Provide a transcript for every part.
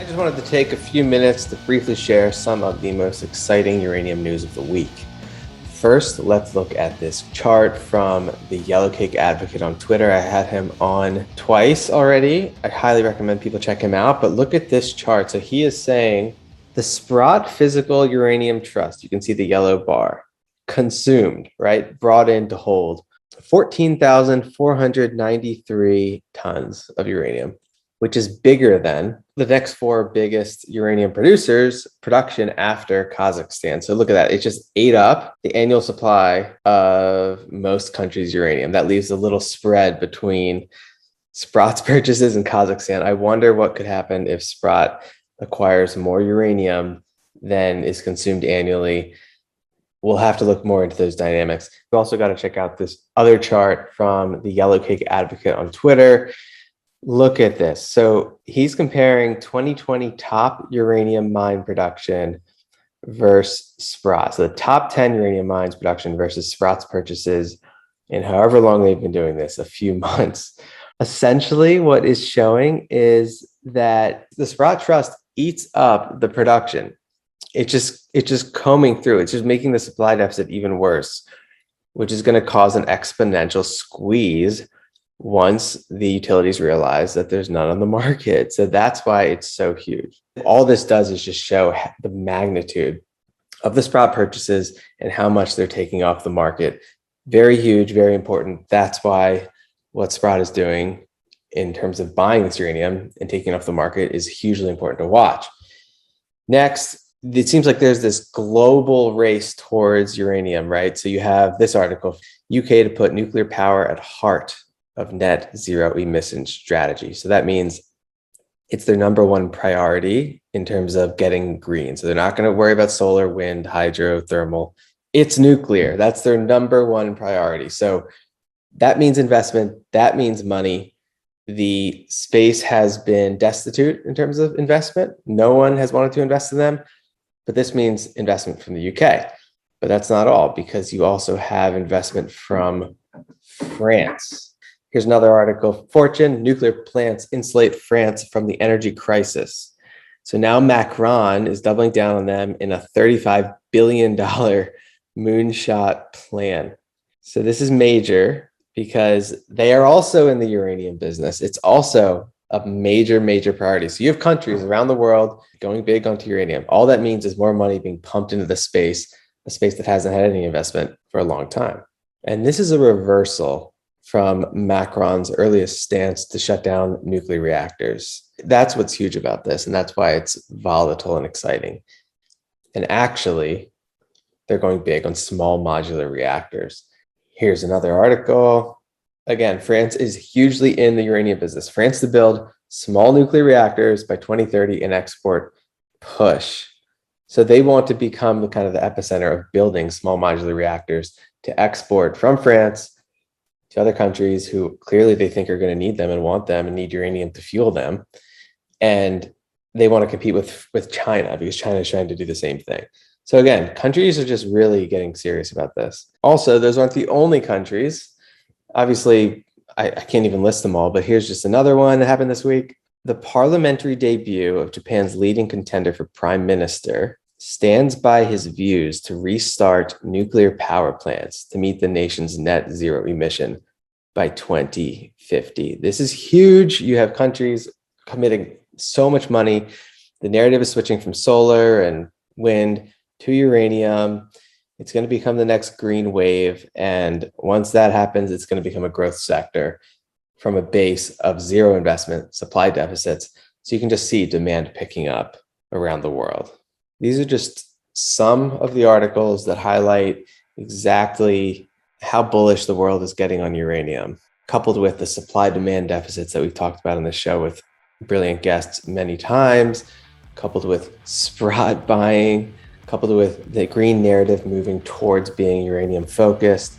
I just wanted to take a few minutes to briefly share some of the most exciting uranium news of the week. First, let's look at this chart from the Yellow Cake Advocate on Twitter. I had him on twice already. I highly recommend people check him out, but look at this chart. So he is saying the Sprott Physical Uranium Trust, you can see the yellow bar, consumed, right? Brought in to hold 14,493 tons of uranium, which is bigger than the next four biggest uranium producers' production after Kazakhstan. So look at that. It just ate up the annual supply of most countries' uranium. That leaves a little spread between Sprott's purchases and Kazakhstan. I wonder what could happen if Sprott acquires more uranium than is consumed annually. We'll have to look more into those dynamics. We've also got to check out this other chart from the Yellow Cake Advocate on Twitter. Look at this. So he's comparing 2020 top uranium mine production versus Sprott. So the top 10 uranium mines production versus Sprott's purchases in however long they've been doing this, a few months. Essentially, what is showing is that the Sprott Trust eats up the production. It's just combing through. It's just making the supply deficit even worse, which is going to cause an exponential squeeze once the utilities realize that there's none on the market. So that's why it's so huge. All this does is just show the magnitude of the Sprott purchases and how much they're taking off the market. Very huge, very important. That's why what Sprott is doing in terms of buying this uranium and taking off the market is hugely important to watch. Next, it seems like there's this global race towards uranium, right? So you have this article, UK to put nuclear power at heart of net zero emission strategy. So that means it's their number one priority in terms of getting green. So they're not going to worry about solar, wind, hydro, thermal. It's nuclear. That's their number one priority. So that means investment. That means money. The space has been destitute in terms of investment. No one has wanted to invest in them, but this means investment from the UK. But that's not all, because you also have investment from France. Here's another article, Fortune, nuclear plants insulate France from the energy crisis. So now Macron is doubling down on them in a $35 billion moonshot plan. So this is major because they are also in the uranium business. It's also a major, major priority. So you have countries around the world going big onto uranium. All that means is more money being pumped into the space, a space that hasn't had any investment for a long time. And this is a reversal from Macron's earliest stance to shut down nuclear reactors. That's what's huge about this, and that's why it's volatile and exciting. And actually, they're going big on small modular reactors. Here's another article. Again, France is hugely in the uranium business. France to build small nuclear reactors by 2030 and export push. So they want to become the kind of the epicenter of building small modular reactors to export from France to other countries who clearly they think are going to need them and want them and need uranium to fuel them. And they want to compete with China because China is trying to do the same thing. So again, countries are just really getting serious about this. Also, those aren't the only countries. Obviously, I can't even list them all, but here's just another one that happened this week. The parliamentary debut of Japan's leading contender for prime minister stands by his views to restart nuclear power plants to meet the nation's net zero emission by 2050. This is huge. You have countries committing so much money. The narrative is switching from solar and wind to uranium. It's going to become the next green wave. And once that happens, it's going to become a growth sector from a base of zero investment, supply deficits. So you can just see demand picking up around the world. These are just some of the articles that highlight exactly how bullish the world is getting on uranium, coupled with the supply-demand deficits that we've talked about on the show with brilliant guests many times, coupled with Sprott buying, coupled with the green narrative moving towards being uranium-focused.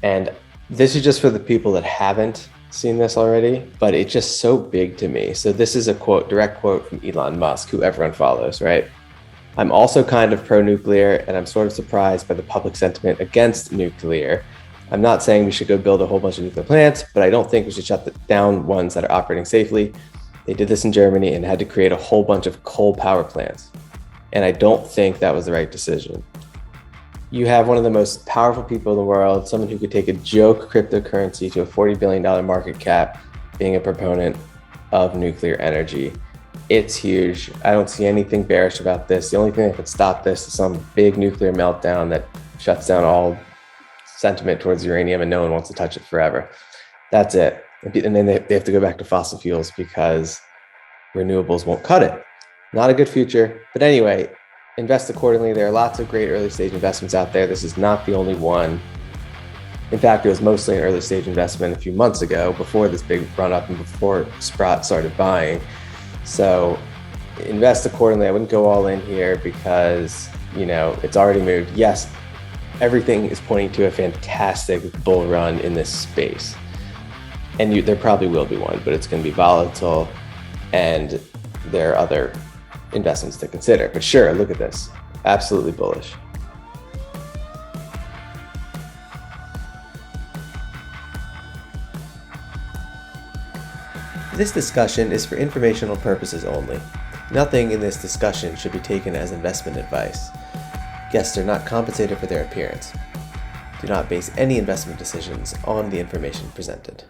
And this is just for the people that haven't seen this already, but it's just so big to me. So this is a quote, direct quote from Elon Musk, who everyone follows, right? I'm also kind of pro-nuclear, and I'm sort of surprised by the public sentiment against nuclear. I'm not saying we should go build a whole bunch of nuclear plants, but I don't think we should shut down ones that are operating safely. They did this in Germany and had to create a whole bunch of coal power plants. And I don't think that was the right decision. You have one of the most powerful people in the world, someone who could take a joke cryptocurrency to a $40 billion market cap, being a proponent of nuclear energy. It's huge. I don't see anything bearish about this. The only thing that could stop this is some big nuclear meltdown that shuts down all sentiment towards uranium and no one wants to touch it forever. That's it. And then they have to go back to fossil fuels because renewables won't cut it. Not a good future. But anyway, invest accordingly. There are lots of great early stage investments out there. This is not the only one. In fact, it was mostly an early stage investment a few months ago before this big run up and before Sprott started buying. So invest accordingly. I wouldn't go all in here because, it's already moved. Yes, everything is pointing to a fantastic bull run in this space. And there probably will be one, but it's going to be volatile and there are other investments to consider. But sure, look at this. Absolutely bullish. This discussion is for informational purposes only. Nothing in this discussion should be taken as investment advice. Guests are not compensated for their appearance. Do not base any investment decisions on the information presented.